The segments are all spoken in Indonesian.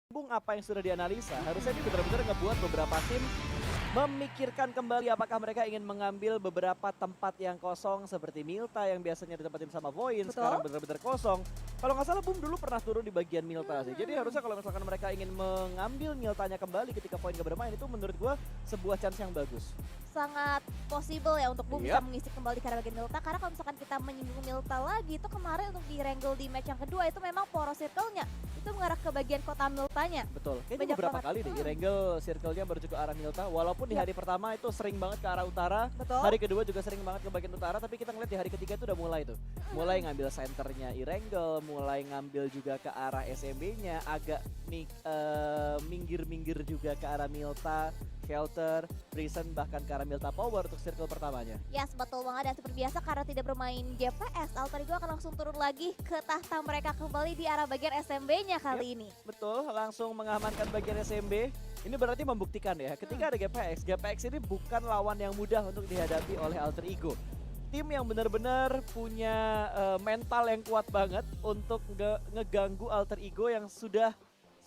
Bung apa yang sudah dianalisa, harusnya ini benar-benar ngebuat beberapa tim memikirkan kembali apakah mereka ingin mengambil beberapa tempat yang kosong seperti Milta yang biasanya ditempatin sama Voin, Betul. sekarang benar-benar kosong. Kalau nggak salah Bum dulu pernah turun di bagian Milta sih. Jadi harusnya kalau misalkan mereka ingin mengambil Miltanya kembali ketika Voin gak bermain, itu menurut gua sebuah chance yang bagus. Sangat possible ya untuk Boom Yap. bisa mengisi kembali karena bagian Milta. Karena kalau misalkan kita menyinggung Milta lagi, itu kemarin untuk di Wrangle di match yang kedua itu memang poros circle-nya itu mengarah ke bagian kota Miltanya. Betul, kayaknya Banyak beberapa banget. kali deh Irengel circle-nya menuju ke arah Milta. Walaupun di Yap. hari pertama itu sering banget ke arah utara, Betul. hari kedua juga sering banget ke bagian utara, tapi kita ngeliat di hari ketiga itu udah mulai tuh. Mulai ngambil senternya Irengel, mulai ngambil juga ke arah SMB-nya, agak minggir-minggir juga ke arah Milta, Shelter, Prison, bahkan ke arah Milta Power untuk circle pertamanya. Yes, betul banget. Dan seperti biasa karena tidak bermain GPS, Alter Ego akan langsung turun lagi ke tahta mereka kembali di arah bagian SMB-nya kali ini. Betul, langsung mengamankan bagian SMB. Ini berarti membuktikan ya, ketika ada GPX, GPX ini bukan lawan yang mudah untuk dihadapi oleh Alter Ego. Tim yang benar-benar punya mental yang kuat banget untuk ngeganggu Alter Ego yang sudah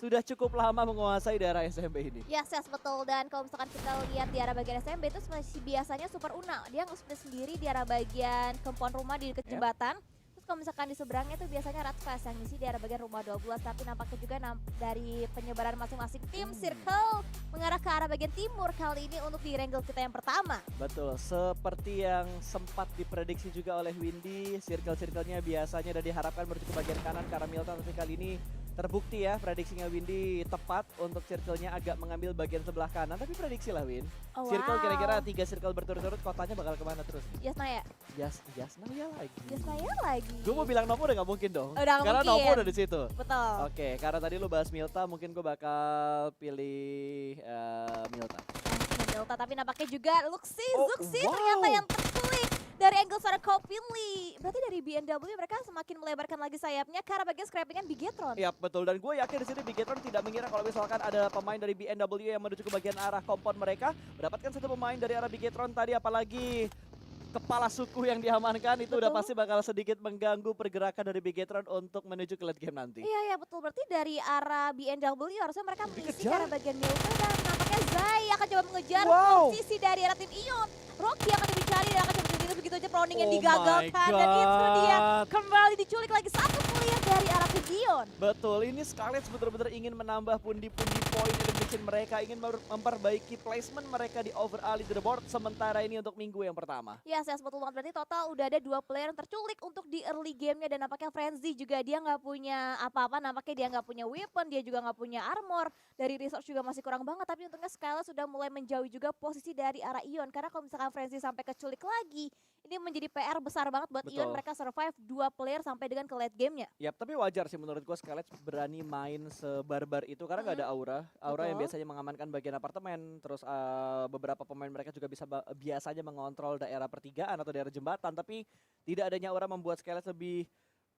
cukup lama menguasai daerah SMB ini. Yes, betul. Dan kalau misalkan kita lihat di arah bagian SMB itu masih biasanya Super Una. Dia nge-split sendiri di arah bagian compound rumah di dekat Yep. jembatan. Terus kalau misalkan di seberangnya itu biasanya Radfast yang ngisi di arah bagian rumah 12. Tapi nampaknya juga dari penyebaran masing-masing tim Circle mengarah ke arah bagian timur kali ini untuk di Wrangle kita yang pertama. Betul, seperti yang sempat diprediksi juga oleh Windy, circle-circle-nya biasanya udah diharapkan menuju ke bagian kanan ke arah Milta, tapi kali ini terbukti ya prediksinya Windy tepat untuk circle-nya agak mengambil bagian sebelah kanan, tapi prediksi lah Win. Oh, Circle wow. kira-kira 3 circle berturut-turut, kotanya bakal kemana terus? Yasnaya. Yasnaya lagi. Yasnaya lagi. Gue mau bilang Novo udah gak mungkin dong, Udah nggak karena mungkin. Novo udah di situ. Betul. Oke, karena tadi lu bahas Milta, mungkin gue bakal pilih Milta. Milta, tapi nampaknya juga Luxi, Oh, Zuxi wow. ternyata yang terculik dari angle seorang Kopinli. Berarti dari BNW mereka semakin melebarkan lagi sayapnya ke arah bagian scrappingan Bigetron. Iya betul, dan gue yakin di sini Bigetron tidak mengira kalau misalkan ada pemain dari BNW yang menuju ke bagian arah compound mereka, mendapatkan satu pemain dari arah Bigetron tadi, apalagi kepala suku yang diamankan itu udah Betul. pasti bakal sedikit mengganggu pergerakan dari Bigetron untuk menuju ke late game nanti. Iya betul, berarti dari arah BNW harusnya mereka mengisi ke Dikejar. arah bagian Milta dan nampaknya Zai akan coba mengejar Wow. posisi dari arah tim Ion. Rocky akan dicari dan akan coba itu begitu aja proning yang Oh digagalkan my dan itu dia God. kembali diculik lagi satu player dari arah tim Ion. Betul, ini Scarlet benar-benar ingin menambah pundi-pundi poin elimination mereka, ingin memperbaiki placement mereka di overall leaderboard sementara ini untuk minggu yang pertama. Yes, betul banget. Berarti total udah ada 2 player yang terculik untuk di early gamenya dan nampaknya Frenzy juga dia nggak punya apa-apa. Nampaknya dia nggak punya weapon, dia juga nggak punya armor. Dari resource juga masih kurang banget. Tapi untungnya Skyla sudah mulai menjauhi juga posisi dari arah Ion. Karena kalau misalkan Frenzy sampai keculik lagi, ini menjadi PR besar banget buat Betul. Ion. Mereka survive 2 player sampai dengan ke late gamenya. Yap, tapi wajar sih menurut gue Scarlet berani main sebarbar itu karena nggak ada aura. Aura yang Betul. biasanya mengamankan bagian apartemen, terus beberapa pemain mereka juga bisa biasanya mengontrol daerah pertigaan atau daerah jembatan, tapi tidak adanya aura membuat Scarlet lebih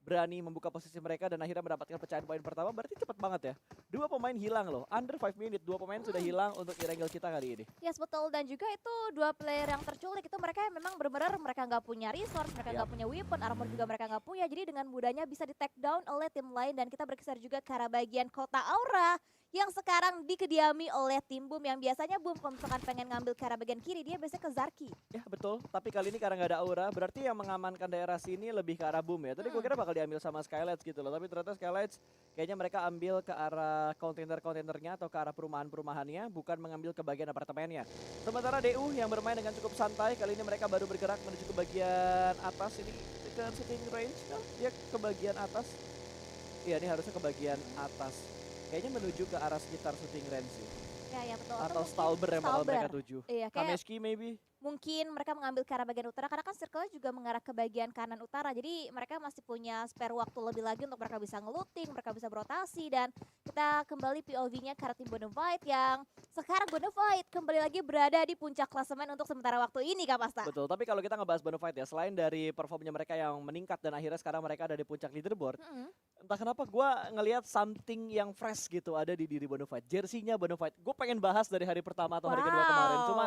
berani membuka posisi mereka dan akhirnya mendapatkan pecahan poin pertama. Berarti cepet banget ya. 2 pemain hilang loh, under 5 minute 2 pemain sudah hilang untuk Irengel kita kali ini. Yes, betul. Dan juga itu 2 player yang terculik itu mereka memang benar-benar mereka nggak punya resource, mereka nggak punya weapon, armor juga mereka nggak punya. Jadi dengan mudahnya bisa di take down oleh tim lain dan kita bergeser juga ke arah bagian kota Aura yang sekarang dikediami oleh tim Boom yang biasanya Boom kalau misalkan pengen ngambil ke arah bagian kiri dia biasanya ke Zarki. Ya betul, tapi kali ini karena nggak ada aura, berarti yang mengamankan daerah sini lebih ke arah Boom ya. Tadi gue kira bakal diambil sama Skylights gitu loh, tapi ternyata Skylights kayaknya mereka ambil ke arah kontainer-kontainernya atau ke arah perumahan-perumahannya, bukan mengambil ke bagian apartemennya. Sementara DU yang bermain dengan cukup santai, kali ini mereka baru bergerak menuju ke bagian atas ini, ke shooting range kan? Dia ke bagian atas. Iya, ini harusnya ke bagian atas. Kayaknya menuju ke arah sekitar shooting range sih. Ya betul. Atau mungkin Stalber yang bakal mereka Stalber. tuju. Iya, kayak Kameski maybe? mungkin mereka mengambil ke arah bagian utara karena kan circle-nya juga mengarah ke bagian kanan utara. Jadi mereka masih punya spare waktu lebih lagi untuk mereka bisa ngeluting, mereka bisa berotasi dan kita kembali POV-nya ke arah tim Bonafide yang sekarang Bonafide kembali lagi berada di puncak klasemen untuk sementara waktu ini Kak Pasta. Betul, tapi kalau kita ngebahas Bonafide ya, selain dari performnya mereka yang meningkat dan akhirnya sekarang mereka ada di puncak leaderboard, entah kenapa gue ngelihat something yang fresh gitu ada di diri Bonafide. Jersey-nya Bonafide, gue pengen bahas dari hari pertama atau hari kedua kemarin, cuma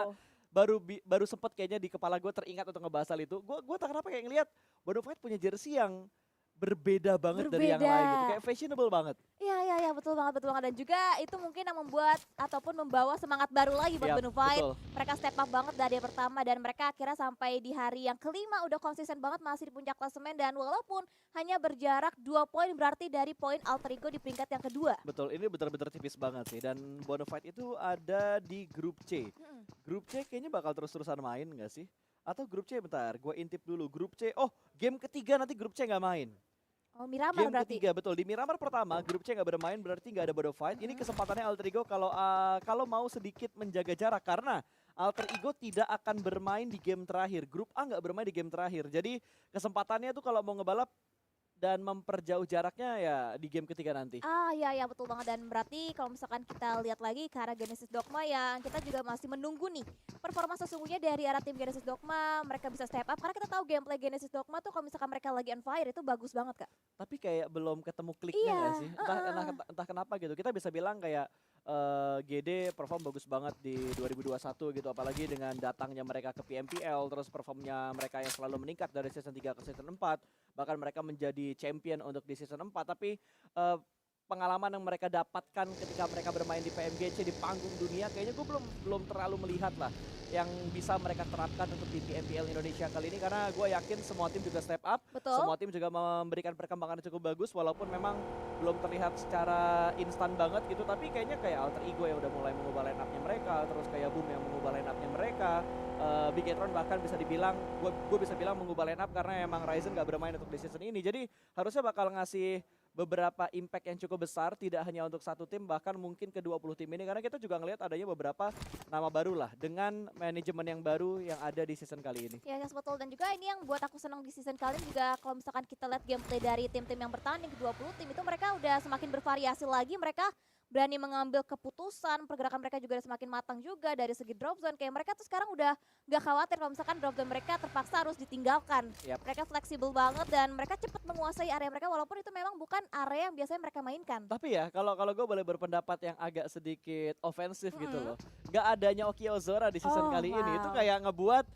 baru sempet kayaknya di kepala gue teringat untuk ngebahas hal itu. Gue tak kenapa kayak ngelihat Bonafide punya jersey yang berbeda banget dari yang lain gitu. Kayak fashionable banget. Iya, betul banget, betul banget. Dan juga itu mungkin yang membuat ataupun membawa semangat baru lagi buat Yap, Bonafide. betul. Mereka step up banget dari yang pertama dan mereka akhirnya sampai di hari yang kelima udah konsisten banget masih di puncak klasemen dan walaupun hanya berjarak 2 poin berarti dari poin Alter Ego di peringkat yang kedua. Betul, ini benar-benar tipis banget sih. Dan Bonafide itu ada di grup C. Grup C kayaknya bakal terus-terusan main nggak sih? Atau grup C bentar, gue intip dulu. Grup C, oh game ketiga nanti grup C nggak main. Oh, Miramar Game berarti. ketiga, betul. Di Miramar pertama, grup C nggak bermain berarti nggak ada Bonafide. Ini kesempatannya Alter Ego kalau mau sedikit menjaga jarak. Karena Alter Ego tidak akan bermain di game terakhir. Grup A nggak bermain di game terakhir. Jadi kesempatannya tuh kalau mau ngebalap dan memperjauh jaraknya ya di game ketiga nanti. Iya betul banget dan berarti kalau misalkan kita lihat lagi ke arah Genesis Dogma yang kita juga masih menunggu nih performa sesungguhnya dari arah tim Genesis Dogma mereka bisa step up karena kita tahu gameplay Genesis Dogma tuh kalau misalkan mereka lagi on fire itu bagus banget Kak. Tapi kayak belum ketemu kliknya nggak sih? Entah kenapa gitu. Kita bisa bilang kayak GD perform bagus banget di 2021 gitu. Apalagi dengan datangnya mereka ke PMPL. Terus performnya mereka yang selalu meningkat dari season 3 ke season 4. Bahkan mereka menjadi champion untuk di season 4. Tapi pengalaman yang mereka dapatkan ketika mereka bermain di PMGC di panggung dunia kayaknya gue belum terlalu melihat lah yang bisa mereka terapkan untuk di PMPL Indonesia kali ini karena gue yakin semua tim juga step up. Betul. Semua tim juga memberikan perkembangan yang cukup bagus walaupun memang belum terlihat secara instan banget gitu tapi kayaknya kayak Alter Ego yang udah mulai mengubah line up-nya mereka, terus kayak Boom yang mengubah line up-nya mereka. Bigetron bahkan bisa dibilang gue bisa bilang mengubah line up karena emang Ryzen gak bermain untuk di season ini. Jadi harusnya bakal ngasih beberapa impact yang cukup besar tidak hanya untuk satu tim bahkan mungkin ke 20 tim ini karena kita juga ngelihat adanya beberapa nama baru lah dengan manajemen yang baru yang ada di season kali ini. Ya, yes, betul. Dan juga ini yang buat aku senang di season kali ini juga kalau misalkan kita lihat gameplay dari tim-tim yang bertanding ke 20 tim itu mereka udah semakin bervariasi lagi, mereka berani mengambil keputusan, pergerakan mereka juga udah semakin matang juga dari segi drop zone. Kayak mereka tuh sekarang udah gak khawatir kalau misalkan drop zone mereka terpaksa harus ditinggalkan. Yap. Mereka fleksibel banget dan mereka cepat menguasai area mereka walaupun itu memang bukan area yang biasanya mereka mainkan. Tapi ya kalau gue boleh berpendapat yang agak sedikit ofensif gitu loh. Gak adanya Oki Ozora di season kali ini itu kayak ngebuat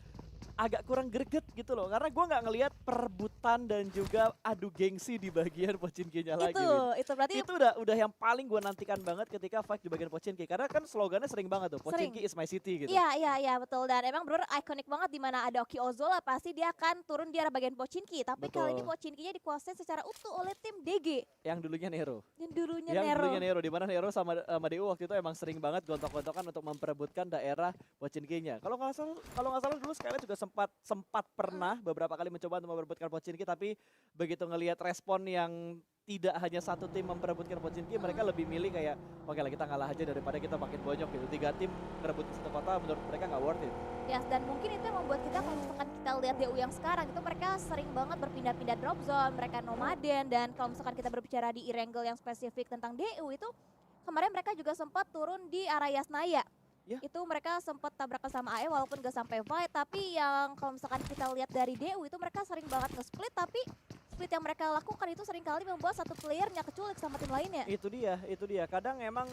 agak kurang greget gitu loh karena gue nggak ngelihat perebutan dan juga adu gengsi di bagian Pochinki-nya lagi. Itu berarti itu udah yang paling gue nantikan banget ketika fight di bagian Pochinki karena kan slogannya sering banget tuh Pochinki is my city gitu. Iya betul dan emang bener ikonik banget di mana ada Oki Ozora pasti dia akan turun di arah bagian Pochinki tapi kali ini Pochinki-nya dikuasai secara utuh oleh tim DG yang dulunya Nero. Yang dulunya Nero di mana Nero sama DU waktu itu emang sering banget gontok-gontokan untuk memperebutkan daerah Pochinki-nya. Kalau nggak salah dulu sekali juga sempat pernah beberapa kali mencoba untuk memperebutkan Pochinki tapi begitu ngelihat respon yang tidak hanya satu tim memperebutkan Pochinki mereka lebih milih kayak oke lah kita ngalah aja daripada kita makin bonyok gitu. 3 tim merebut satu kota menurut mereka nggak worth it. Yes, dan mungkin itu yang membuat kita kalau misalkan kita lihat DU yang sekarang itu mereka sering banget berpindah-pindah drop zone, mereka nomaden dan kalau misalkan kita berbicara di e-wrangle yang spesifik tentang DU itu kemarin mereka juga sempat turun di area Yasnaya. Ya. Itu mereka sempat tabrakan sama AE walaupun gak sampai fight tapi yang kalau misalkan kita lihat dari DU itu mereka sering banget nge-split tapi split yang mereka lakukan itu seringkali membuat satu playernya keculik sama tim lainnya. Itu dia. Kadang emang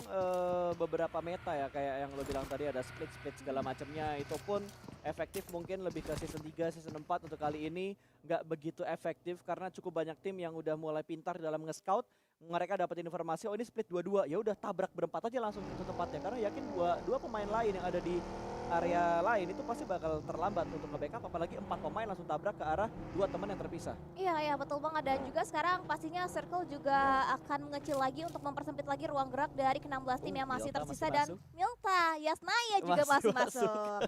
beberapa meta ya kayak yang lo bilang tadi ada split segala macamnya itu pun efektif mungkin lebih ke season 3, season 4 untuk kali ini nggak begitu efektif karena cukup banyak tim yang udah mulai pintar dalam nge-scout. Mereka dapat informasi oh ini split 2-2 ya udah tabrak berempat aja langsung ke tempatnya karena yakin dua pemain lain yang ada di area lain itu pasti bakal terlambat untuk nge-backup apalagi 4 pemain langsung tabrak ke arah 2 teman yang terpisah. Iya betul banget dan juga sekarang pastinya Circle juga akan mengecil lagi untuk mempersempit lagi ruang gerak dari ke-16 tim yang masih Milta tersisa masih dan masuk. Milta, Yasnaya juga masih masuk.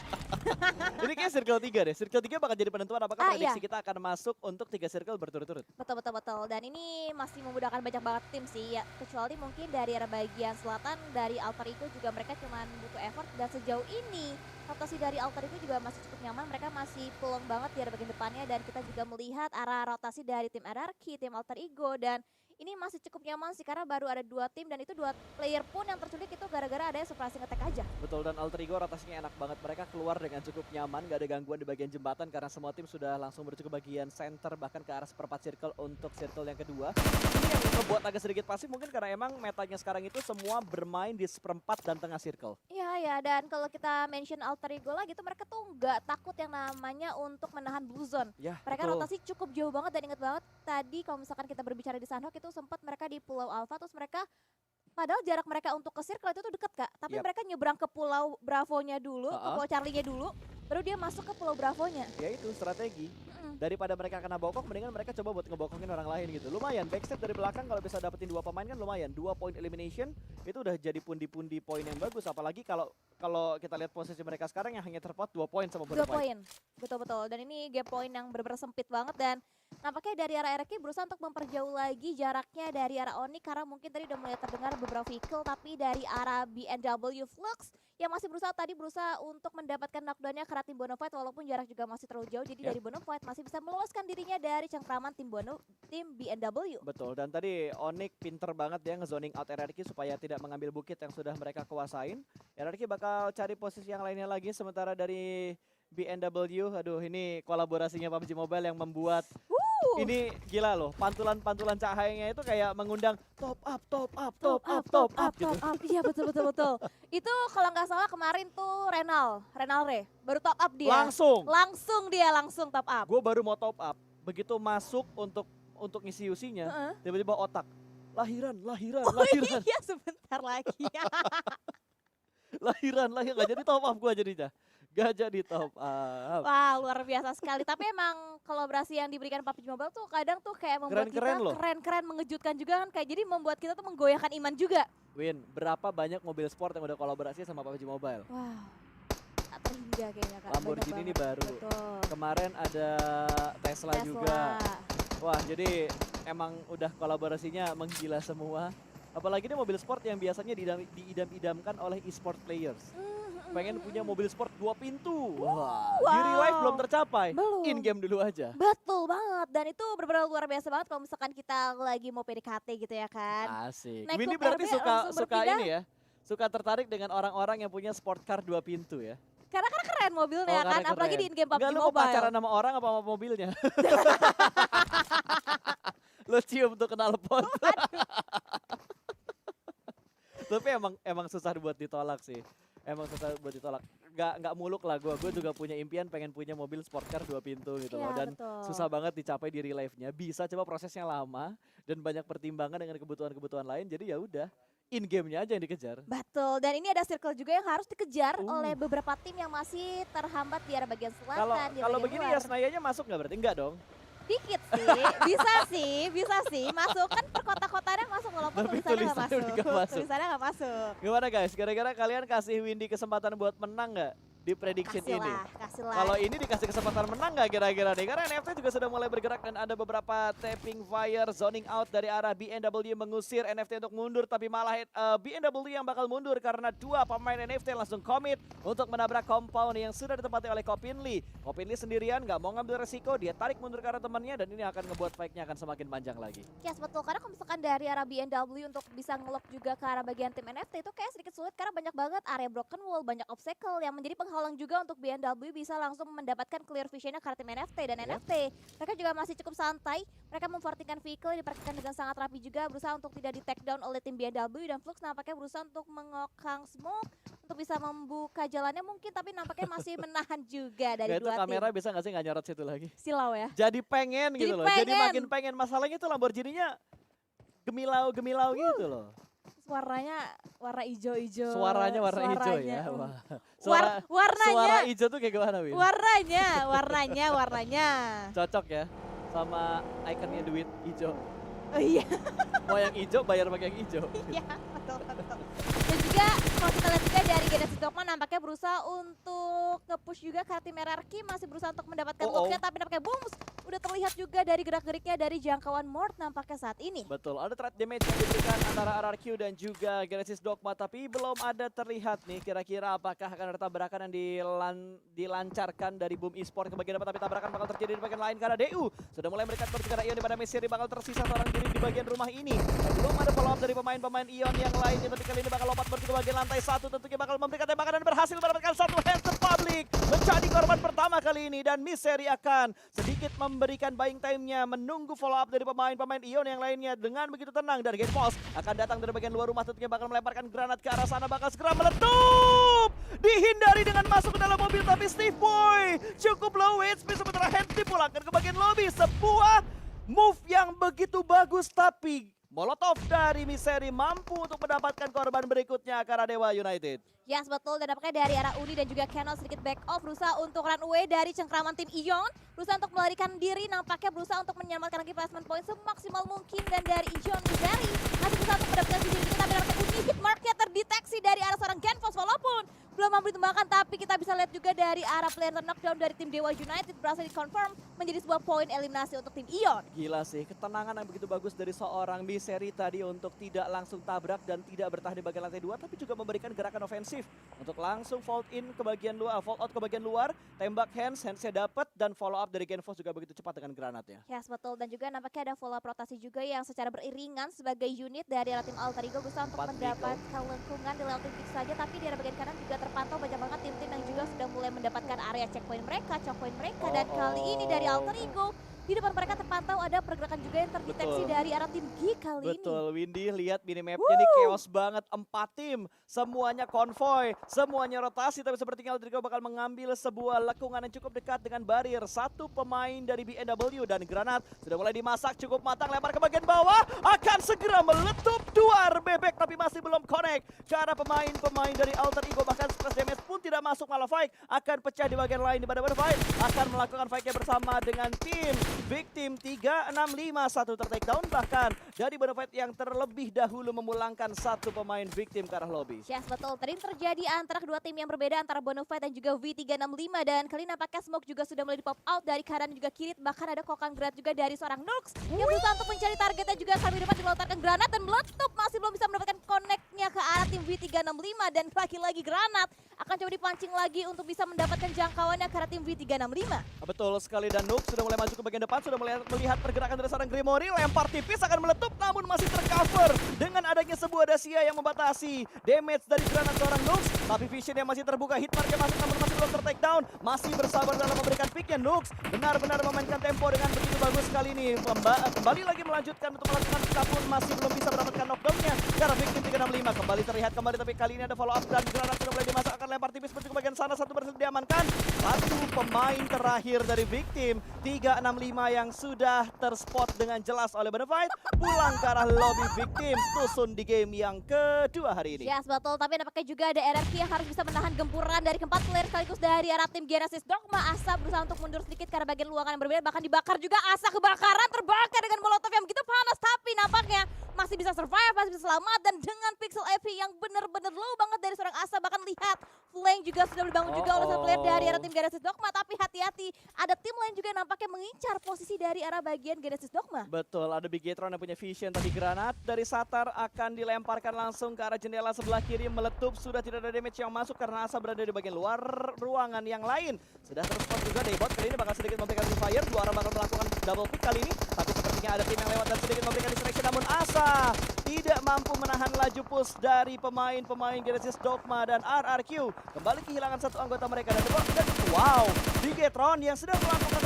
Ini kayak circle 3 deh. Circle 3 bakal jadi penentuan apakah prediksi iya. kita akan masuk untuk 3 circle berturut-turut. Betul. Dan ini masih memudahkan banyak banget tim sih. Ya, kecuali mungkin dari arah bagian selatan dari Alter Ego juga mereka cuma butuh effort dan sejauh ini rotasi dari Alter Ego juga masih cukup nyaman. Mereka masih peluang banget di arah bagian depannya dan kita juga melihat arah rotasi dari tim RRQ, tim Alter Ego dan ini masih cukup nyaman sih karena baru ada 2 tim dan itu 2 player pun yang terculik itu gara-gara ada yang surprising attack aja. Betul dan Alter Ego rotasinya enak banget. Mereka keluar dengan cukup nyaman, gak ada gangguan di bagian jembatan karena semua tim sudah langsung menuju ke bagian center bahkan ke arah seperempat circle untuk circle yang kedua. Ini yang ngebuat agak sedikit pasif mungkin karena emang metanya sekarang itu semua bermain di seperempat dan tengah circle. Iya ya, dan kalau kita mention alter ego lagi tuh mereka tuh nggak takut yang namanya untuk menahan blue zone. Ya, Mereka betul. rotasi cukup jauh banget dan inget banget tadi kalau misalkan kita berbicara di Sunhawk itu sempat mereka di Pulau Alpha terus mereka padahal jarak mereka untuk ke circle itu tuh deket Kak. Tapi Yap. mereka nyebrang ke Pulau Bravo-nya dulu, ke Ha-ha. Pulau Charlie-nya dulu, baru dia masuk ke Pulau Bravo-nya. Ya itu strategi. Mm-mm. Daripada mereka kena bokok, mendingan mereka coba buat ngebokongin orang lain gitu. Lumayan, backstep dari belakang kalau bisa dapetin 2 pemain kan lumayan. 2 point elimination, itu udah jadi pundi-pundi poin yang bagus. Apalagi kalau kita lihat posisi mereka sekarang yang hanya terpaut 2 poin sama 2 Bonafide. poin, betul-betul. Dan ini gap poin yang benar-benar sempit banget dan nampaknya dari arah RRQ berusaha untuk memperjauh lagi jaraknya dari arah Onyx karena mungkin tadi udah mulai terdengar beberapa vehicle tapi dari arah BNW Flux yang masih berusaha untuk mendapatkan knockdownnya karena tim Bonafide walaupun jarak juga masih terlalu jauh jadi Yap. dari Bonafide masih bisa meloloskan dirinya dari cengkraman tim BNW. Betul, dan tadi Onyx pinter banget ya ngezoning out RRQ supaya tidak mengambil bukit yang sudah mereka kuasain. RRQ bakal cari posisi yang lainnya lagi sementara dari BNW, aduh ini kolaborasinya PUBG Mobile yang membuat ini gila loh, pantulan-pantulan cahayanya itu kayak mengundang top up gitu. Iya betul. Itu kalau nggak salah kemarin tuh Renal Re baru top up dia. Langsung top up. Gue baru mau top up, begitu masuk untuk ngisi UC-nya, Heeh. tiba-tiba otak lahiran. Iya sebentar lagi. lahiran gak jadi top up gue jadinya. Gak jadi top up. Wah luar biasa sekali. Tapi emang kolaborasi yang diberikan PUBG Mobile tuh kadang tuh kayak membuat Keren-keren kita loh. keren-keren, mengejutkan juga kan. Kayak jadi membuat kita tuh menggoyahkan iman juga. Win, berapa banyak mobil sport yang udah kolaborasi sama PUBG Mobile? Wow. Tak terhingga kayaknya Kak. Lamborghini Banyak ini banget. baru. Betul. Kemarin ada Tesla juga. Wah, jadi emang udah kolaborasinya menggila semua. Apalagi ini mobil sport yang biasanya diidam-idamkan oleh e-sport players. Pengen punya mobil sport 2 pintu. Wah, di real life belum tercapai. Belum. In game dulu aja. Betul banget. Dan itu benar-benar luar biasa banget kalau misalkan kita lagi mau PDKT gitu ya kan. Asik. Naik Winnie klub berarti RB suka langsung berpindah. ini ya. Suka tertarik dengan orang-orang yang punya sport car 2 pintu ya. Karena kan keren mobilnya Oh, kan. karena Apalagi keren. di in-game PUBG Enggak, lu mau Mobile. pacaran sama orang apa sama mobilnya? Lu cium tuh knalpot. Tapi emang susah buat ditolak sih. Emang susah buat ditolak. Nggak muluk lah gue juga punya impian pengen punya mobil sport car 2 pintu gitu loh. Iya, Dan betul. susah banget dicapai di real life-nya. Bisa coba prosesnya lama dan banyak pertimbangan dengan kebutuhan-kebutuhan lain. Jadi ya udah, in game-nya aja yang dikejar. Betul, dan ini ada circle juga yang harus dikejar Uh. oleh beberapa tim yang masih terhambat di arah bagian selatan, di Kalau bagian begini luar. ya Senayanya masuk nggak berarti? Enggak dong. Dikit sih, bisa sih, masuk kan per kota-kotanya masuk walaupun Tapi tulisannya nggak tulisannya masuk. nggak masuk. Tulisannya nggak masuk. Gimana guys? Gara-gara kalian kasih Windy kesempatan buat menang nggak di prediction ini? Kasih lah. Kalau ini dikasih kesempatan menang nggak kira-kira nih? Karena NFT juga sudah mulai bergerak dan ada beberapa tapping fire, zoning out dari arah BNW mengusir NFT untuk mundur. Tapi malah BNW yang bakal mundur karena 2 pemain NFT langsung commit untuk menabrak compound yang sudah ditempati oleh Kopinli. Kopinli sendirian nggak mau ngambil resiko, dia tarik mundur ke arah temannya dan ini akan ngebuat fight-nya akan semakin panjang lagi. Yes betul, karena kalau misalkan dari arah BNW untuk bisa ngelock juga ke arah bagian tim NFT itu kayak sedikit sulit karena banyak banget area broken wall, banyak obstacle yang menjadi penghalang juga untuk BNW bisa langsung mendapatkan clear visionnya ke arah tim NFT. Dan Iya. NFT mereka juga masih cukup santai, mereka memfortikan vehicle diparkirkan dengan sangat rapi juga, berusaha untuk tidak di take down oleh tim BNW dan Flux nampaknya berusaha untuk mengokang smoke untuk bisa membuka jalannya mungkin, tapi nampaknya masih menahan juga dari Nggak, itu dua kamera tim. bisa nggak sih nggak nyorot situ lagi? Silau ya. Jadi pengen Jadi gitu loh, jadi pengen. makin pengen. Masalahnya tuh Lamborghini-nya gemilau gitu loh. Warnanya warna hijau-hijau. Suaranya warna hijau ya. Suaranya, Wah. warnanya. Suara hijau tuh kayak gimana, Win? Warnanya. Cocok ya sama ikonnya duit hijau. Oh iya, Mau yang hijau bayar pakai yang hijau. iya, betul. Dan juga kalau kita lihat juga dari Genesis Dogma nampaknya berusaha untuk nge-push juga ke tim RRQ, masih berusaha untuk mendapatkan Oh, oh. locknya, tapi nampaknya booms. Udah terlihat juga dari gerak-geriknya dari jangkauan Mort nampaknya saat ini. Betul, ada threat damage yang diberikan antara RRQ dan juga Genesis Dogma, tapi belum ada terlihat nih kira-kira apakah akan ada tabrakan yang dilancarkan dari Boom Esport ke bagian depan, tapi tabrakan bakal terjadi di bagian lain karena DU sudah mulai memberikan pertukaran Ion di mana Messi bakal tersisa seorang diri di bagian rumah ini. Belum ada follow up dari pemain-pemain Ion yang lainnya, tapi kali ini bakal lompat menuju ke bagian lantai 1, tentunya bakal memberikan tembakan dan berhasil mendapatkan satu hands up public. Menjadi korban pertama kali kali ini. Dan Misery akan sedikit memberikan buying time-nya, menunggu follow up dari pemain-pemain Ion yang lainnya dengan begitu tenang. Dan Genpos akan datang dari bagian luar rumah, tentunya bakal melemparkan granat ke arah sana, bakal segera meletup. Dihindari dengan masuk ke dalam mobil, tapi Steve Boy cukup low HP, sementara Hands dipulangkan ke bagian lobby. Sebuah move yang begitu bagus, tapi Molotov dari Misery mampu untuk mendapatkan korban berikutnya ke arah Dewa United. Yes, betul. Dan nampaknya dari arah Uni dan juga Canon sedikit back off, berusaha untuk run away dari cengkraman tim Ion. Berusaha untuk melarikan diri, nampaknya berusaha untuk menyelamatkan lagi placement point semaksimal mungkin. Dan dari Ion, Misery masih berusaha untuk mendapatkan video ini. Tapi nampaknya Uni hit marknya terdeteksi dari arah seorang Genfos, walaupun belum mampu ditembakkan. Tapi kita bisa lihat juga dari arah player knockdown dari tim Dewa United berhasil dikonfirm menjadi sebuah poin eliminasi untuk tim Ion. Gila sih, ketenangan yang begitu bagus dari seorang Misery tadi untuk tidak langsung tabrak dan tidak bertahan di bagian lantai 2, tapi juga memberikan gerakan ofensif untuk langsung vault in ke bagian luar, vault out ke bagian luar, tembak hands-nya dapat, dan follow up dari Genfos juga begitu cepat dengan granatnya. Yes, betul. Dan juga nampaknya ada follow up rotasi juga yang secara beriringan sebagai unit dari arah tim Alter Ego berusaha untuk mendapatkan lengkungan di laut tim saja, tapi di arah bagian kanan juga terpantau banyak banget tim-tim yang juga sudah mulai mendapatkan area checkpoint mereka, chokepoint mereka, dan kali ini dari Alter Ego di depan mereka terpantau ada pergerakan juga yang terdeteksi dari arah tim G kali ini. Betul, Windy lihat minimapnya ini chaos banget. 4 tim, semuanya konvoy, semuanya rotasi, tapi sepertinya Aldrigo bakal mengambil sebuah lekungan yang cukup dekat dengan barir. Satu pemain dari BNW dan granat sudah mulai dimasak cukup matang, lempar ke bagian bawah, akan segera meletup duar bebek, tapi masih belum connect ke arah pemain-pemain dari Alter Ego. Bahkan splash damage pun tidak masuk, malah fight akan pecah di bagian lain, di mana fight akan melakukan fight-nya bersama dengan tim Victim. 3-6-5-1 ter-takedown, bahkan dari Bonafide yang terlebih dahulu memulangkan satu pemain Victim ke arah lobby. Yes, betul. Tadi terjadi antara kedua tim yang berbeda, antara Bonafide dan juga V365, dan kali ini nampaknya Smoke juga sudah mulai di-pop out dari kanan juga kiri, bahkan ada kokan granat juga dari seorang Nux yang berusaha untuk mencari targetnya juga kali depan dilontarkan granat dan meletup, masih belum bisa mendapatkan connect-nya ke arah tim V365, dan lagi-lagi granat akan coba dipancing lagi untuk bisa mendapatkan jangkauannya ke arah tim V365. Betul sekali, dan Nux sudah mulai maju ke bagian depan, sudah mulai melihat pergerakan dari seorang Grimory, lempar tipis akan meletup namun masih tercover dengan adanya sebuah dasia yang membatasi damage dari granat seorang Nux, tapi vision yang masih terbuka, hit marknya masuk namun masih belum ter-takedown, masih bersabar dalam memberikan picknya. Nux benar-benar memainkan tempo dengan begitu bagus kali ini, kembali lagi melanjutkan untuk melakukan namun masih belum bisa mendapatkan knockdown-nya karena Victim 365 kembali terlihat kembali, tapi kali ini ada follow up dan granat sudah mulai dimasak, akan lempar tipis menuju ke bagian sana, satu berhasil diamankan. Satu pemain terakhir dari Victim 365 yang sudah terspot dengan jelas oleh Bonafide pulang ke arah lobby. Victim tusun di game yang kedua hari ini. Yes, betul. Tapi nampaknya juga ada RRQ yang harus bisa menahan gempuran dari keempat player sekaligus dari arah tim Genesis Dogma. Asa berusaha untuk mundur sedikit karena bagian ruangan yang berbeda, bahkan dibakar juga. Asa kebakaran, terbakar dengan molotov yang begitu panas, tapi nampaknya masih bisa survive, masih bisa selamat, dan dengan pixel AP yang benar-benar low banget dari seorang Asa. Bahkan lihat flank juga sudah dibangun juga oleh seorang player dari arah tim Genesis Dogma, tapi hati-hati ada tim lain juga nampaknya mengincar posisi dari arah bagian Genesis Dogma. Betul, ada Bigetron yang punya vision, tapi granat dari Satar akan dilemparkan langsung ke arah jendela sebelah kiri, meletup, sudah tidak ada damage yang masuk karena Asa berada di bagian luar ruangan yang lain. Sudah terspot juga Daybot, kali ini bakal sedikit memberikan fire, dua orang bakal melakukan double pick kali ini, tapi sepertinya ada tim yang lewat dan sedikit memberikan distraction, namun Asa tidak mampu menahan laju push dari pemain-pemain Genesis Dogma dan RRQ. Kembali kehilangan satu anggota mereka dan wow, Bigetron yang sedang melakukan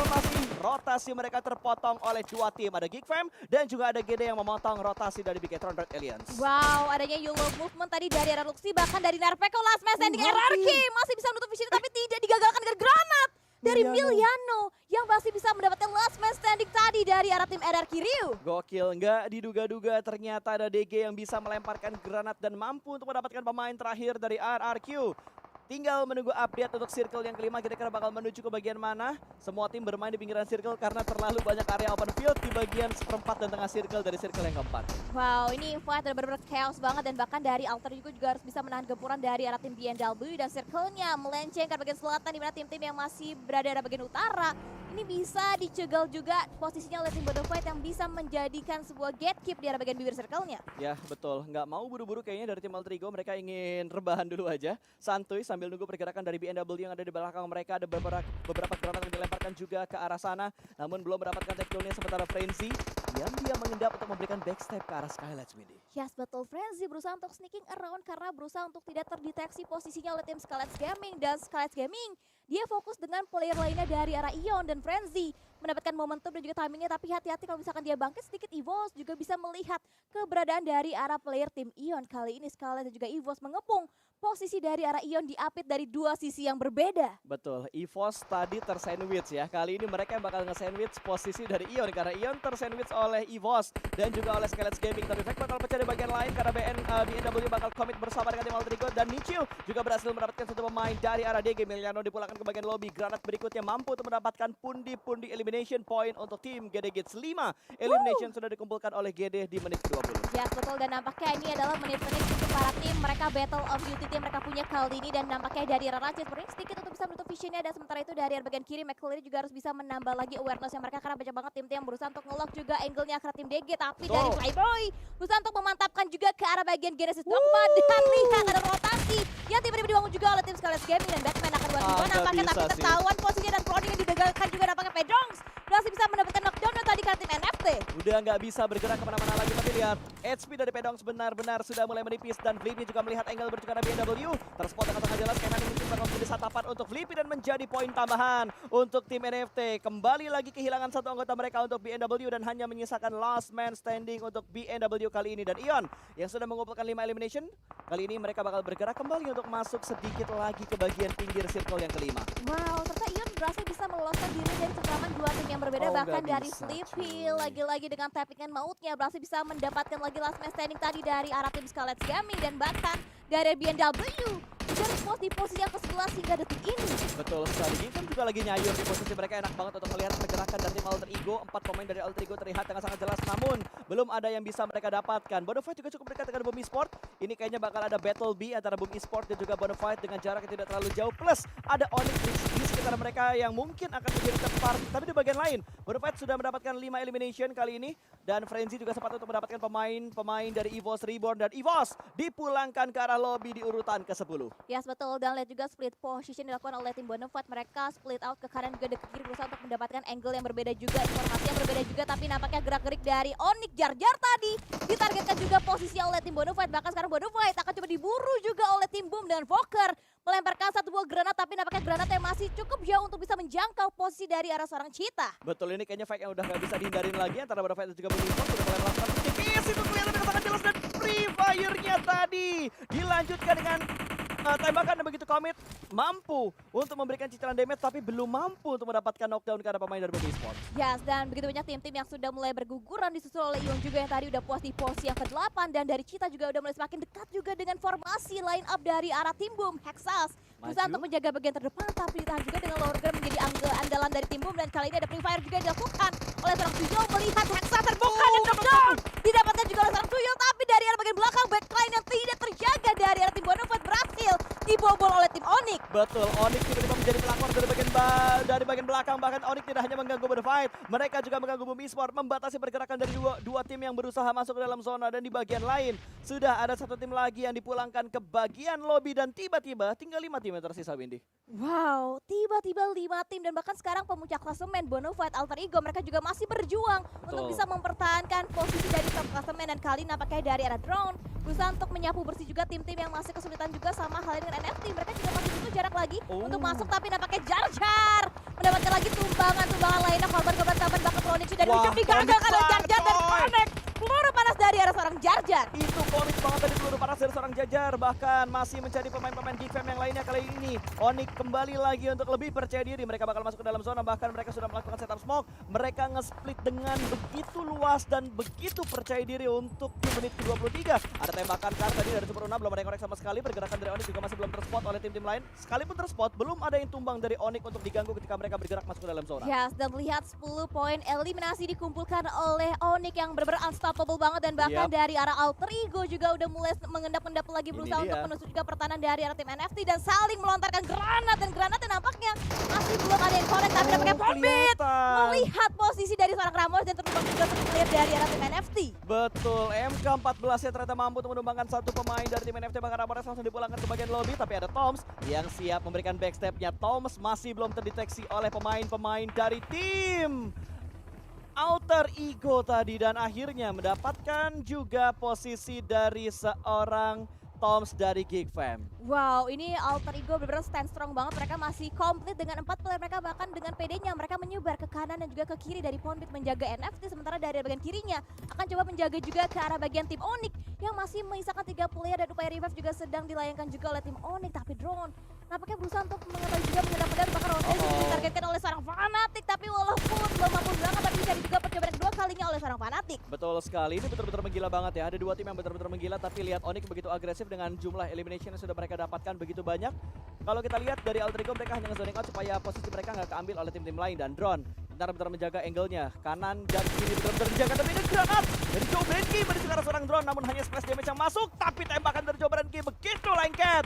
rotasi mereka terpotong oleh dua tim. Ada Geekfam dan juga ada GD yang memotong rotasi dari Bigetron Red Aliens. Wow, adanya YOLO movement tadi dari arah Luxi, bahkan dari Narpeko last man standing RRQ masih bisa menutup vision tapi tidak digagalkan dengan granat dari Miliano yang masih bisa mendapatkan last man standing tadi dari arah tim RRQ Ryu. Gokil, nggak diduga-duga ternyata ada DG yang bisa melemparkan granat dan mampu untuk mendapatkan pemain terakhir dari RRQ. Tinggal menunggu update untuk circle yang kelima, kira-kira bakal menuju ke bagian mana. Semua tim bermain di pinggiran circle karena terlalu banyak area open field di bagian seperempat dan tengah circle dari circle yang keempat. Wow, ini fight benar-benar chaos banget, dan bahkan dari Alter juga harus bisa menahan gempuran dari arah tim BNW, dan circle-nya melenceng ke bagian selatan di mana tim-tim yang masih berada di bagian utara ini bisa dicegal juga posisinya oleh tim Bonafide yang bisa menjadikan sebuah gatekeep di arah bagian bibir circle-nya. Ya betul, nggak mau buru-buru kayaknya dari tim Alter Ego, mereka ingin rebahan dulu aja, santuy sambil nunggu pergerakan dari BNW yang ada di belakang mereka. Ada beberapa granat yang dilemparkan juga ke arah sana, namun belum mendapatkan takedown-nya, sementara Frenzy diam-diam mengendap untuk memberikan backstep ke arah Skylights Windy. Yes, betul. Frenzy berusaha untuk sneaking around karena berusaha untuk tidak terdeteksi posisinya oleh tim Scarlet Gaming. Dan Scarlet Gaming, dia fokus dengan player lainnya dari arah Ion dan Frenzy. Mendapatkan momentum dan juga timingnya, tapi hati-hati kalau misalkan dia bangkit sedikit, EVOS juga bisa melihat keberadaan dari arah player tim Ion. Kali ini Scarlet dan juga EVOS mengepung posisi dari arah Ion diapit dari dua sisi yang berbeda. Betul, EVOS tadi tersandwich ya. Kali ini mereka bakal nge-sandwich posisi dari Ion karena Ion tersandwich oleh EVOS dan juga oleh Scarlet Gaming. Tapi Fact bakal pecah di bagian lain karena BNW bakal komit bersama dengan tim Alter Ego dan Nichil juga berhasil mendapatkan satu pemain dari arah DG. Miliano dipulangkan ke bagian lobby. Granat berikutnya mampu untuk mendapatkan pundi-pundi elimination point untuk tim GD Gits 5. Elimination sudah dikumpulkan oleh GD di menit 20. Ya betul, dan nampaknya ini adalah menit-menit untuk para tim mereka Battle of Utility yang mereka punya kali ini, dan nampaknya dari arah Ratchet bering sedikit untuk bisa menutup visionnya, dan sementara itu dari arah bagian kiri McCleary juga harus bisa menambah lagi awareness yang mereka karena banyak banget tim-tim yang berusaha untuk nge-lock juga angle-nya ke tim DG, tapi dari Playboy berusaha untuk memantapkan juga ke arah bagian Genesis Dogma dan lihat ada rotasi yang tiba-tiba dibangun juga oleh tim Scarlet Gaming dan Batman akan buat nampaknya, tapi tertawan posisinya dan cloning yang digagalkan juga nampaknya Pedrongs berhasil bisa mendapatkan knockdown tadi karena tim NFT. Udah nggak bisa bergerak kemana-mana lagi, tapi lihat HP dari Pedongs benar-benar sudah mulai menipis dan Flippy juga melihat angle berjuara BNW. Terspot dengan sangat jelas karena ini bakal menjadi satapan untuk Flippy dan menjadi poin tambahan untuk tim NFT. Kembali lagi kehilangan satu anggota mereka untuk BNW dan hanya menyisakan last man standing untuk BNW kali ini. Dan Ion yang sudah mengumpulkan 5 elimination, kali ini mereka bakal bergerak kembali untuk masuk sedikit lagi ke bagian pinggir circle yang kelima. Wow, ternyata Ion berhasil bisa meloloskan diri dari cengkraman dua tim yang berbeda, bahkan dari Flippy lagi-lagi dengan tappingan mautnya berhasil bisa mendapatkan lagi last man standing tadi dari arah tim Scarlet Gaming, dan bahkan dari BNW juga pos di posisi yang ke-11 hingga detik ini. Betul sekali, Givem juga lagi nyayur di posisi mereka, enak banget untuk melihat pergerakan dari tim Alter Ego. 4 pemain dari Alter Ego terlihat dengan sangat jelas, namun belum ada yang bisa mereka dapatkan. Bonafide juga cukup dekat dengan Boom Esport. Ini kayaknya bakal ada battle B antara Boom Esport dan juga Bonafide dengan jarak yang tidak terlalu jauh. Plus ada Onyx di sekitar mereka yang mungkin akan menjadi third party. Tapi di bagian lain, Bonafide sudah mendapatkan 5 elimination kali ini. Dan Frenzy juga sempat untuk mendapatkan pemain dari EVOS Reborn. Dan EVOS dipulangkan ke arah lobby di urutan ke-10. Yes, betul, dan lihat juga split position dilakukan oleh tim Bonafide. Mereka split out ke kanan juga ke kiri berusaha untuk mendapatkan angle yang berbeda juga, informasi yang berbeda juga, tapi nampaknya gerak-gerik dari Onyx Jar Jar tadi ditargetkan juga posisi oleh tim Bonafide. Bahkan sekarang Bonafide akan coba diburu juga oleh tim Boom dan Fokker melemparkan satu buah granat, tapi nampaknya granatnya masih cukup jauh untuk bisa menjangkau posisi dari arah seorang Cheetah. Betul, ini kayaknya fight yang udah nggak bisa dihindarin lagi antara Bonafide dan juga Boom Esport. Sudah mulai melakukan tipis, itu kelihatan dengan sangat jelas, dan Free Fire-nya tadi dilanjutkan dengan tembakan yang begitu komit, mampu untuk memberikan cicilan damage tapi belum mampu untuk mendapatkan knockdown karena pemain dari Boom Esport. Yes, dan begitu banyak tim-tim yang sudah mulai berguguran disusul oleh Ion juga yang tadi udah puas di posisi yang ke-8, dan dari Cheetah juga udah mulai semakin dekat juga dengan formasi line up dari arah tim Boom. Hexas berusaha untuk menjaga bagian terdepan tapi ditahan juga dengan lower ground menjadi andalan dari tim Boom, dan kali ini ada Free Fire juga yang dilakukan oleh seorang Tuyul melihat Hexas terbuka dan knockdown. Didapatkan juga oleh seorang Tuyul, tapi dari arah bagian belakang backline yang tidak terjaga dari arah tim Bonafide berhasil dibobol oleh tim Onyx. Betul, Onyx tiba-tiba menjadi pelakor dari bagian belakang. Bahkan Onyx tidak hanya mengganggu Bonafide, mereka juga mengganggu Boom Esport, membatasi pergerakan dari dua tim yang berusaha masuk ke dalam zona. Dan di bagian lain sudah ada satu tim lagi yang dipulangkan ke bagian lobby, dan tiba-tiba tinggal 5 tim yang tersisa, Windy. Wow, tiba-tiba 5 tim, dan bahkan sekarang pemuncak klasemen Bonafide Alter Ego mereka juga masih berjuang untuk bisa mempertahankan posisi dari top klasemen, dan kali nampaknya dari arah drone berusaha untuk menyapu bersih juga tim-tim yang masih kesulitan juga, sama halnya dengan NFT. Mereka juga masih butuh jarak lagi untuk masuk, tapi nampaknya Jar Jar mendapatkan lagi tumbangan lainnya, korban-korban tambahan bakal Onyx dan ujung digagalkan oleh Jar Jar dan Connect. Peluru panas dari arah seorang Jar Jar. Itu komit banget tadi, peluru panas dari seorang Jar Jar, bahkan masih mencari pemain-pemain Givem yang lainnya. Kali ini Onyx kembali lagi untuk lebih percaya diri, mereka bakal masuk ke dalam zona, bahkan mereka sudah melakukan setup smoke. Mereka nge-split dengan begitu luas dan begitu percaya diri untuk di menit ke-23. Ada tembakan kar tadi dari Super Una, belum ada yang korek sama sekali. Pergerakan dari Onyx juga masih belum terspot oleh tim-tim lain. Sekalipun terspot, belum ada yang tumbang dari Onyx untuk diganggu ketika mereka bergerak masuk ke dalam zona. Yes, dan melihat 10 poin eliminasi dikumpulkan oleh Onyx yang benar-benar unstoppable banget, dan bahkan dari arah Alter Ego juga udah mulai mengendap-endap lagi berusaha untuk menusuk juga pertahanan dari arah tim NFT dan saling melontarkan granat, dan granatnya nampaknya masih belum ada yang connect, tapi nampaknya Bombit melihat posisi dari seorang Ramos dan terbang juga clear dari arah tim NFT. Betul, MK14 ya ternyata mampu untuk menumbangkan satu pemain dari tim NFT. Bahkan Ramos langsung dipulangkan ke bagian lobby, tapi ada Toms yang siap memberikan backstepnya. Toms masih belum terdeteksi oleh pemain-pemain dari tim Alter Ego tadi dan akhirnya mendapatkan juga posisi dari seorang Toms dari Geek Fam. Wow, ini Alter Ego benar-benar stand strong banget. Mereka masih komplit dengan 4 player mereka, bahkan dengan PD-nya. Mereka menyebar ke kanan dan juga ke kiri dari Poundbit menjaga NFT. Sementara dari bagian kirinya akan coba menjaga juga ke arah bagian tim Onyx yang masih menyisakan 3 player dan upaya revive juga sedang dilayangkan juga oleh tim Onyx. Tapi drone nampaknya berusaha untuk mengetahui juga menyerang bahkan rotation ditargetkan oleh seorang Fnatic. Tapi walaupun belum mampu dilakukan, tapi bisa juga percobaan kedua kalinya oleh seorang Fnatic. Betul sekali, ini betul-betul menggila banget ya. Ada 2 tim yang betul-betul menggila, tapi lihat Onyx begitu agresif dengan jumlah elimination yang sudah mereka dapatkan begitu banyak. Kalau kita lihat dari Alter Ego, mereka hanya nge-zoning out supaya posisi mereka nggak keambil oleh tim-tim lain. Dan drone benar-benar menjaga angle-nya, kanan dan kiri benar-benar dijaga. Tapi ini granat dari Joe Brenky menuju ke arah seorang drone, namun hanya splash damage yang masuk. Tapi tembakan dari Joe Brenky begitu lengket.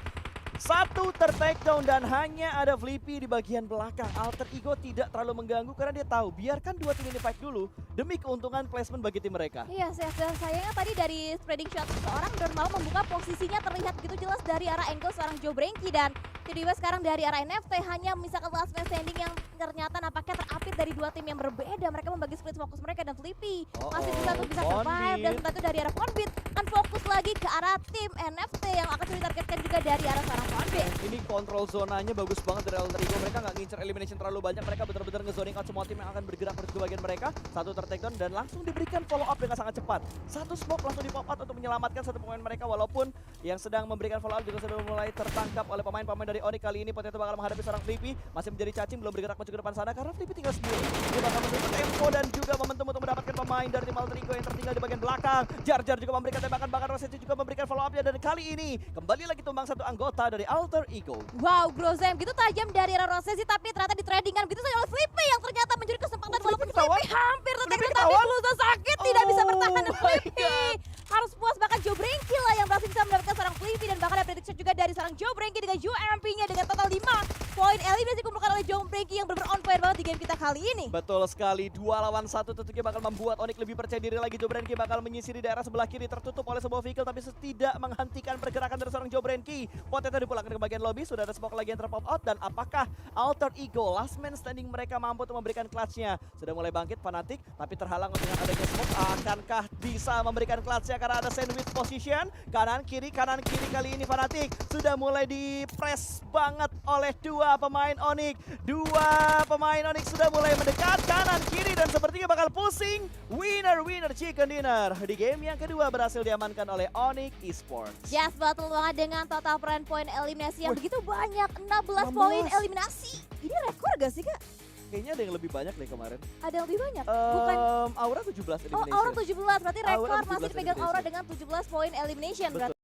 Satu ter-takedown dan hanya ada Flippy di bagian belakang. Alter Ego tidak terlalu mengganggu karena dia tahu biarkan 2 tim ini fight dulu demi keuntungan placement bagi tim mereka. Iya, sayangnya tadi dari spreading shot seseorang dan malah membuka posisinya terlihat begitu jelas dari arah angle seorang Joe Brenky. Dan tiba-tiba sekarang dari arah NFT hanya misalkan last man standing yang ternyata nampaknya terapit dari 2 tim yang berbeda. Mereka membagi split fokus mereka dan Flippy masih bisa untuk bisa survive. Dan setelah itu dari arah Poundbit akan fokus lagi ke arah tim NFT yang akan ditargetkan juga dari arah seorang Poundbit. Ini kontrol zonanya bagus banget dari Alter Ego. Mereka nggak ngincer elimination terlalu banyak. Mereka benar-benar nge-zoning out semua tim yang akan bergerak menuju ke bagian mereka. Satu ter-takedown dan langsung diberikan follow up dengan sangat cepat. Satu smoke langsung di pop out untuk menyelamatkan satu pemain mereka. Walaupun yang sedang memberikan follow up juga sudah mulai tertangkap oleh pemain-pemain dari Onyx kali ini. Potato bakal menghadapi seorang Flippy. Masih menjadi cacing, belum bergerak maju ke depan sana karena Flippy tinggal sendiri. Dia bakal menuntut tempo dan juga momentum untuk mendapatkan pemain dari tim Alter Ego yang tertinggal di bagian belakang. Jar Jar juga memberikan tembakan, bahkan Rosette juga memberikan follow up-nya. Dan kali ini kembali lagi tumbang satu anggota dari Alter Ego. Wow, Grozem gitu tajam dari arah Rosesi, tapi ternyata di tradingan begitu saja oleh Flippy yang ternyata mencuri kesempatan walaupun Flippy hampir tertarik, tapi Bluza sakit tidak bisa bertahan dan Flippy harus puas. Bahkan Joe Brenky lah yang berhasil bisa mendapatkan seorang Flippy dan bahkan ada prediction juga dari seorang Joe Brenky dengan UMP-nya dengan total 5 poin eliminasi dikumpulkan oleh Joe Brenky yang benar-benar on fire banget di game kita kali ini. Betul sekali, 2 lawan 1 tentunya bakal membuat Onyx lebih percaya diri lagi. Joe Brenky bakal menyisiri daerah sebelah kiri tertutup oleh sebuah vehicle, tapi tidak menghentikan pergerakan dari seorang Joe Brenky. Potato dipulangkan ke bagian lobby, sudah ada smoke lagi yang terpop out. Dan apakah Alter Ego last man standing mereka mampu untuk memberikan clutch-nya? Sudah mulai bangkit Fnatic, tapi terhalang dengan adanya smoke. Akankah bisa memberikan clutch-nya karena ada sandwich position? Kanan kiri kali ini Fnatic sudah mulai di-press banget oleh 2 pemain Onyx. 2 pemain Onyx sudah mulai mendekat kanan kiri dan sepertinya bakal pusing. Winner chicken dinner. Di game yang kedua berhasil diamankan oleh Onyx Esports. Yes, betul banget dengan total poin eliminasi yang begitu banyak, 16 poin eliminasi. Ini rekor gak sih, Kak? Kayaknya ada yang lebih banyak deh kemarin. Ada yang lebih banyak? Bukan. Aura 17 elimination. Oh, Aura 17, berarti rekor Aura masih 17 dipegang Aura elimination. dengan 17 poin elimination. Betul.